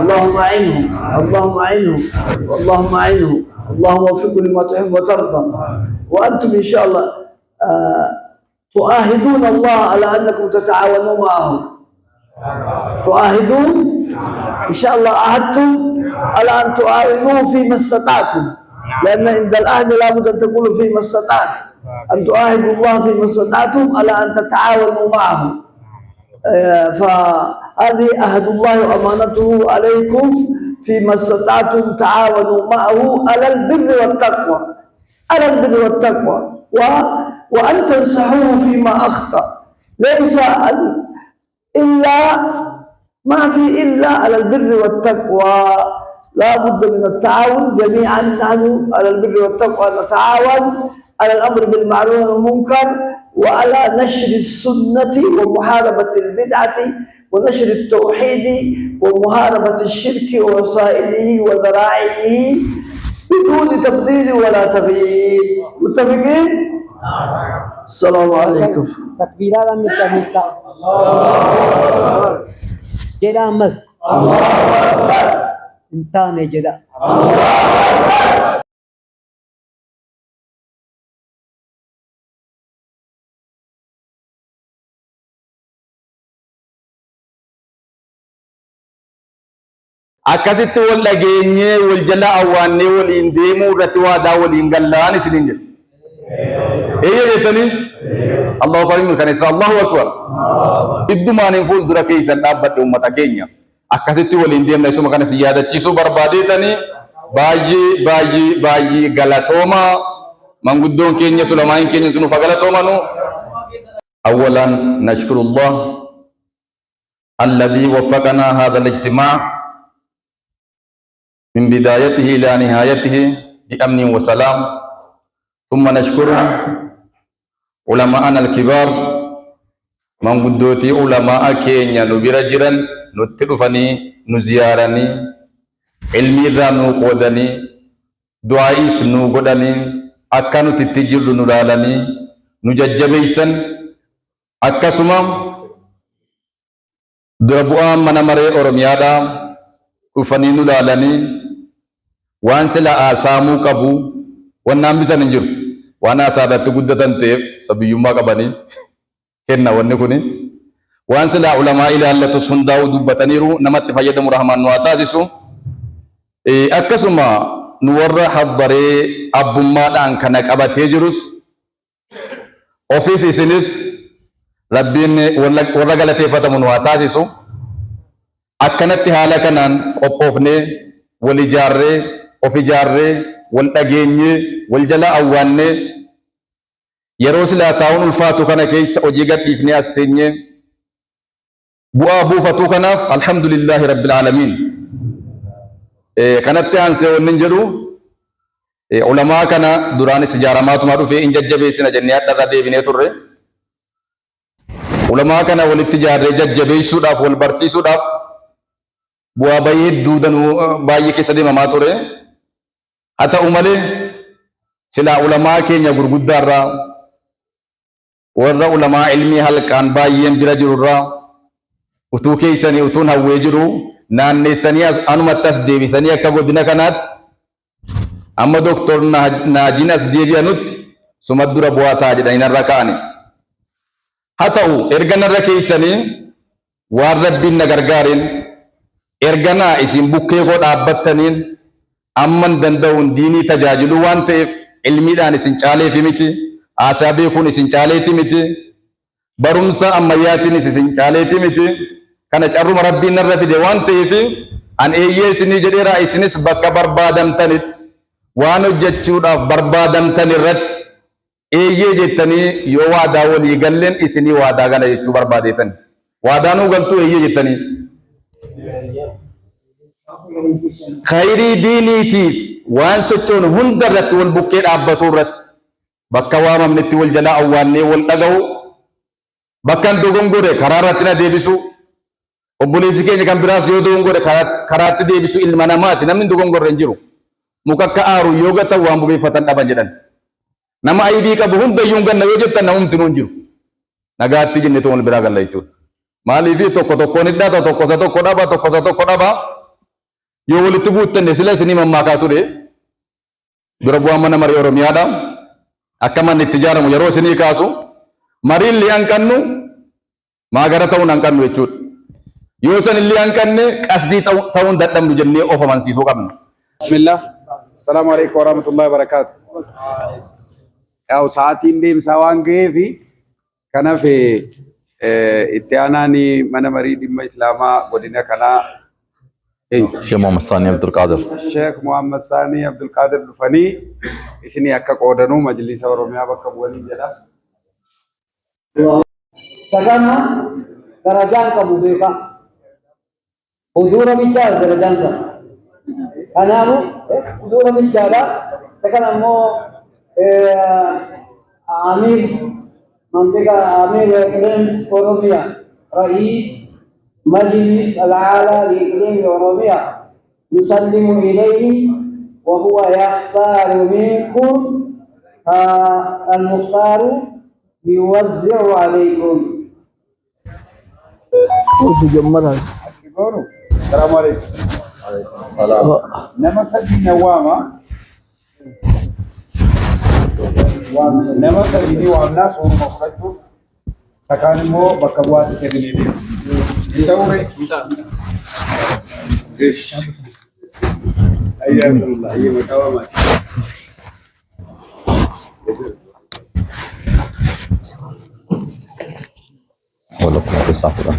اللهم أعنهم اللهم أعنهم اللهم أعنهم اللهم وفقهم لما تحب وترضى. وأنتم إن شاء الله تؤاهدون الله على أنكم تتعاونوا معهم، تؤاهدون إن شاء الله، عهدتم على أن تعاونوا فيما استطعتم، لأن عند العهد لابد أن تقولوا فيما استطعت، أن تعاهدوا الله فيما استطعتم على أن تتعاونوا معهم. فهذه عهد الله وأمانته عليكم، فيما استطعتم تعاونوا معه على البر والتقوى، على البر والتقوى، وأن تنصحوه فيما أخطأ، ليس إلا ما في إلا على البر والتقوى. لا بد من التعاون جميعا، نحن على البر والتقوى نتعاون على الأمر بالمعروف والمنكر، وعلى نشر السنة ومحاربة البدعة ونشر التوحيد ومحاربة الشرك ووسائله وذرائعه بدون تبديل ولا تغيير. متفقين؟ السلام عليكم. تكبيرات من التهميسة جدا مس انتان جدا. akkasitti wal dhageenye wal jala awwaanne waliin deemuu irratti waadaa waliin gallaan isiniin jedhe. Eeyya jettanii Allahu akbar kan isa Allahu akbar. Iddumaaniin fuuldura keessan dhaabbadhe ummata keenya akkasitti waliin deemna isuma kana si yaadachiisuu barbaadeetanii baay'ee galatooma manguddoon keenya Sulaimaan keenya sunuuf galatoomanu. Awwalan nashkurullah alladhi waffaqana hadha al-ijtima' من بدايته إلى نهايته بأمن وسلام. ثم نشكر علماءنا الكبار من قدوتي علماء كينيا نبرجرا نتلفني نزيارني علمي ذانو قودني دعائي سنو قودني أكانو تتجر نرالني نججبيسا أكاسما دربوان منامري أرميادا ufanii nu laalanii waan sila aasaamuu qabu wannaan bisan hin jiru waan aasaadatti guddatan ta'eef sabiyyummaa qabanii kenna wanni kuni waan sila ulamaa ilaallatu hundaa'u dubbataniiru namatti fayyadamu rahmaan nu haa taasisu. Akkasuma nu warra haddaree abbummaadhaan kana qabatee jirus ofiis isinis rabbiin warra galateeffatamu nu haa taasisu. Akkanatti haala kanaan qophoofnee wal ijaarree of ijaarree wal dhageenyee wal jala awwaannee yeroo silaa taa'uun ulfaatu kana keessa hojii gadhiifnee as teenyee bu'aa buufatuu kanaaf alhamdulillahi rabbil aalamiin. Kanatti aansee wanni jedhu ulamaa kana duraanis ijaaramaatuma dhufee hin jajjabeessina jennee hadharra deebinee turre. Ulamaa kana walitti ijaarree jajjabeessuudhaaf wal barsiisuudhaaf bu'aa baay'ee hedduudhaan baay'ee keessa deemamaa ture. Haa ta'u malee silaa ulamaa keenya gurguddaarraa warra ulamaa ilmii halkaan baay'een bira jirurraa utuu keessanii utuun hawwee jiru naanneessanii anumatti as deebisanii akka godina kanaatti amma doktor Naajiin as deebi'anutti suma dura bu'aa ta'a jedhanii narra ka'ani. Haa ta'u erga narra keessanii waan rabbiin na gargaareen erganaa isin bukkee koo dhaabbattaniin amman danda'uun diinii tajaajilu waan ta'eef ilmiidhaan isin caaleefi miti, haasaa beekuun isin caaleeti miti, barumsa ammayyaatiinis isin caaleeti miti. Kana carruma rabbiin narra fide waan ta'eef an eeyyee isinii jedheeraa isinis bakka barbaadamtanitti waan hojjechuudhaaf barbaadamtan irratti eeyyee jettanii yoo waadaa walii galleen isinii waadaa gana jechuu barbaadeetan waadaanuu galtuu eeyyee jettanii khayrii diiniitiif waan sochoon hunda irratti wal bukkee dhaabbatuu irratti bakka waamamnetti wal jalaa awwaannee wal dhaga'u bakkan dogongore karaa irratti na deebisu obboleessi keenya kan biraas yoo dogongore karaatti deebisu ilma namaati. Namni dogongorre hin jiru muka akka aaru yoo gatan waan bubeeffatan dhaban jedhan nama aybii qabu hundayyuu ganna yoo jettan namumti nuun jiru nagaatti jenne wal biraa galla jechuudha. Maaliif tokko tokkoon hidhata tokkosa tokko dhaba tokkosa tokko dhaba yoo walitti guuttanne sila isinii mammaakaa ture dura bu'aan mana marii Oromiyaadha akka manni itti ijaaramu yeroo isinii kaasu mariin li hanqannu maagara ta'uun hanqannu jechuudha. Yoo san illee hanqanne qasdii ta'uun dadhabnu jennee of amansiisuu qabna. Bismillah. Assalamu alaikum warahmatullahi wabarakatuh. Yaw sa'aatiin deemsaa waan ga'eefi kanaaf itti aanaan mana marii dhimma Islaamaa godina kanaa Sheikh Muhammad Sani Abdul Qadir. Sheikh Muhammad Sani Abdul Qadir dhufanii isinii akka qoodanuu majlisa Oromiyaa bakka bu'anii jedha. Sagana darajaan qabu beeka. Hudura bichaadha darajaan sana. Kanaafu hudura bichaadha. Sagana immoo Amir منطقة أمير الإقليم أوروبيا رئيس مجلس الأعلى لإقليم أوروبيا نسلم إليه وهو يختار منكم المختار يوزع عليكم. السلام عليكم. نما سدي نواما nama sadii waamnaa sooruma fudhachuuf takkaan immoo bakka bu'aatti kennanii deemu. Hin ta'uu Ayyaamirullah, ayyee maqaa waamaati. ولكم تسافرون.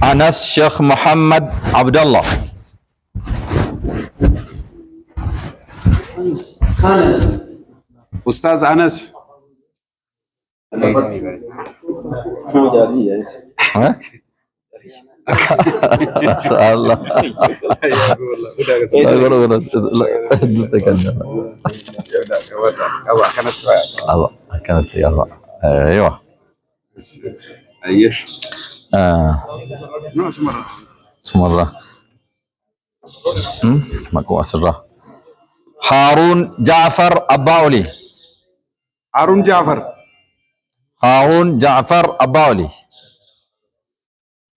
أنس شيخ محمد عبد الله. Ustaz Anas. ها؟ ما شاء الله. كانت ايوه ايوه سمرة ماكو اسره هارون جعفر أباولي. هارون جعفر. هارون جعفر أباولي.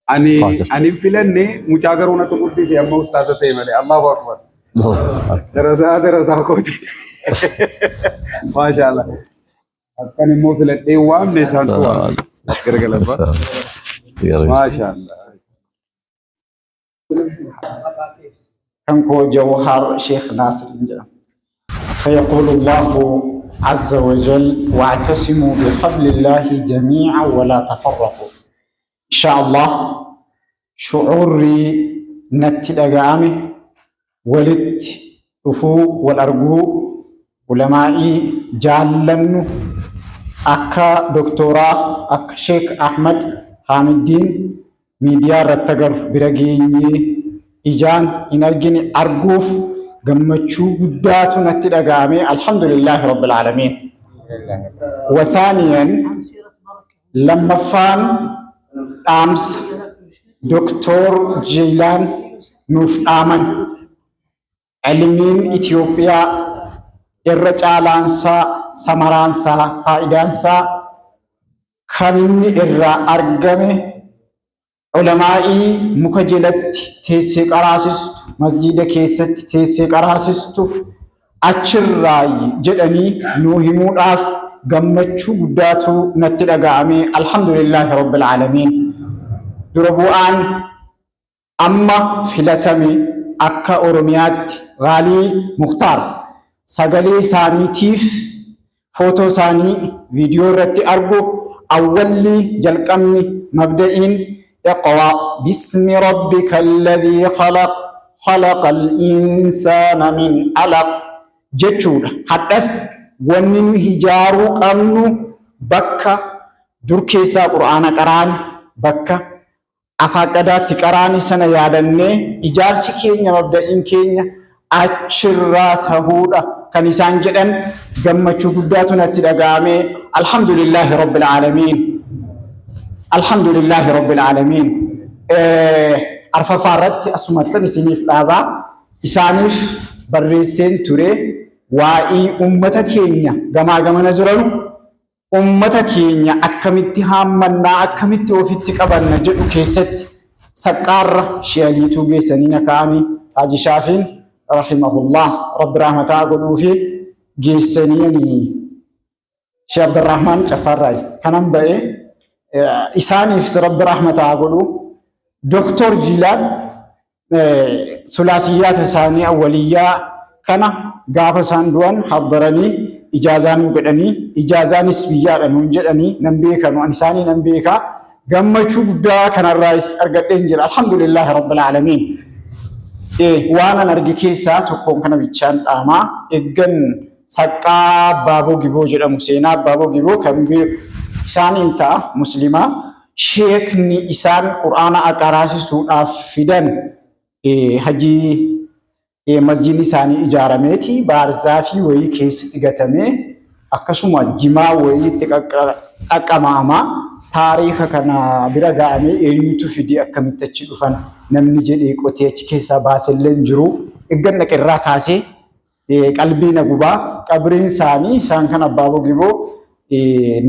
أني فيلني مجاكرونا تقولي سي أما أستاذة تيمالي الله أكبر. دراسة كوتي. ما شاء الله. كان مو فيلني وام نسان توان. أشكر كلامك. ما شاء الله. كنكو جوهر شيخ ناصر الجلال فيقول الله عز وجل واعتصموا بحبل الله جميعا ولا تفرقوا. إن شاء الله شعوري نتلقامي ولد رفو والأرجو علمائي جالنو أكا دكتوراه أكا شيخ أحمد حامد الدين ميديا رتقر برقيني إجان إنرجني أرجوف جمتشو قداتو نتلقامي الحمد لله رب العالمين. وثانيا لما فان أمس دكتور جيلان نوف آمن علمين إثيوبيا الرجالانسا ثمرانسا فائدانسا كمين إرى أرقمه علمائي مكجلت تيسي قراسست مسجد كيست تيسي قراسست أشراي جدني نوهمون آف قمتشو قداتو نتلقامي الحمد لله رب العالمين. دربوان أما فلتمي أكا أورميات غالي مختار سغلي ساني تيف فوتو ساني فيديو رتي أرجو أولي جلقمني مبدئين اقرأ باسم ربك الذي خلق خلق الإنسان من علق جتشود حدث ونن هجارو قمنو بكا دركيسا قرآن قرآن بكا أفاقدات قرآن سنة يادنة إجارسي كينيا مبدئين كينيا أشرات هودا كنسان جدن قمتشو قداتنا تلقامي الحمد لله رب العالمين. الحمد لله رب العالمين. أرفع فارت أسمرتني سنيف لابا إسانيف بريسين توري واي أمتا كينيا غما نزرانو ummata keenya akkamitti haammannaa akkamitti ofitti qabanna jedhu keessatti saqqaarra shi'aliituu geessanii naka'anii Haji Shaafiin rahimahullah rabbi rahmataa godhuu fi geessanii Sheekh Abdurrahmaan Caffarraay kanan ba'ee isaaniif rabbi rahmataa godhu Dr. Jilaan sulaasiyyaata isaanii awwaliyyaa kana gaafa isaan du'an haddaranii ijaazaa nu godhanii ijaazaanis biyyaadha nuun jedhanii nan beeka nu isaanii nan beeka gammachuu guddaa kanarraas argadheen jira alhamdulillah rabbil alamin waan an arge keessaa tokkoon kana bichaan dhaamaa eeggan saqqaa Baaboo Giboo jedhamu seenaa Baaboo Giboo kan beeku isaaniin ta'a muslimaa sheekni isaan qur'aana aqaraasisuudhaaf fidan hajii masjidni isaanii ijaarameeti baarzaafi wayii keessatti gatamee akkasuma jimaa wayiitti qaqqamaama taariika kana bira ga'amee eenyutu fidee akkamitti achi dhufan namni jedhee qotee achi keessaa baasellee jiru eeggan dhaqirraa kaasee qalbii na gubaa qabriin isaanii isaan kan Baaboo Giboo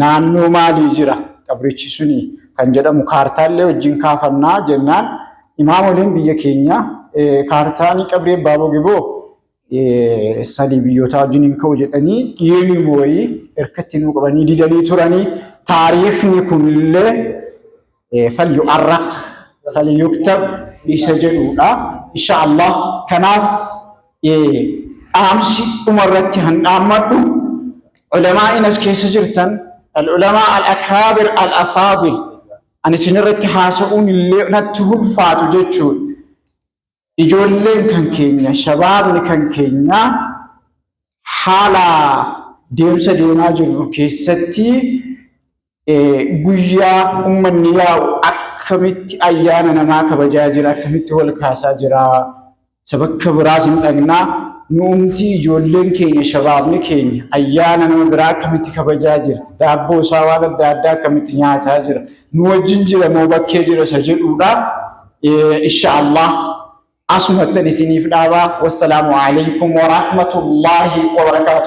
naannoo maalii jira qabrichi suni kan jedhamu kaartaallee wajjin kaafannaa jennaan imaamoleen biyya keenya kaartaanii qabrii Baaboo Giboo sadii biyyoota wajjin hin ka'u jedhanii dhiyeenya wayii erkatti nu qabanii didanii turanii taariikhni kunillee falyu'arraq falyuktab isa jedhuudha inshaallah kanaaf dhaamsi dhumarratti handhaammadhu ulamaa'in as keessa jirtan al-ulamaa al-akaabir al-afaadil ani isinirratti haasa'uun illee natti ulfaatu jechuudha ijoolleen kan keenya shabaabni kan keenya haala deemsa deemaa jirru keessatti guyyaa ummanni yaa'u akkamitti ayyaana namaa kabajaa jira akkamitti wal kaasaa jira sabakka biraas hin dhagnaa nuumti ijoolleen keenya shabaabni keenya ayyaana nama biraa akkamitti kabajaa jira daabboo isaa waan adda addaa akkamitti nyaataa jira nu wajjin jira moo bakkee jira isa jedhuudha inshaallah asumatti isiniif dhaabaa wassalaamu alaykum wa rahmatullahi wa barakaatuh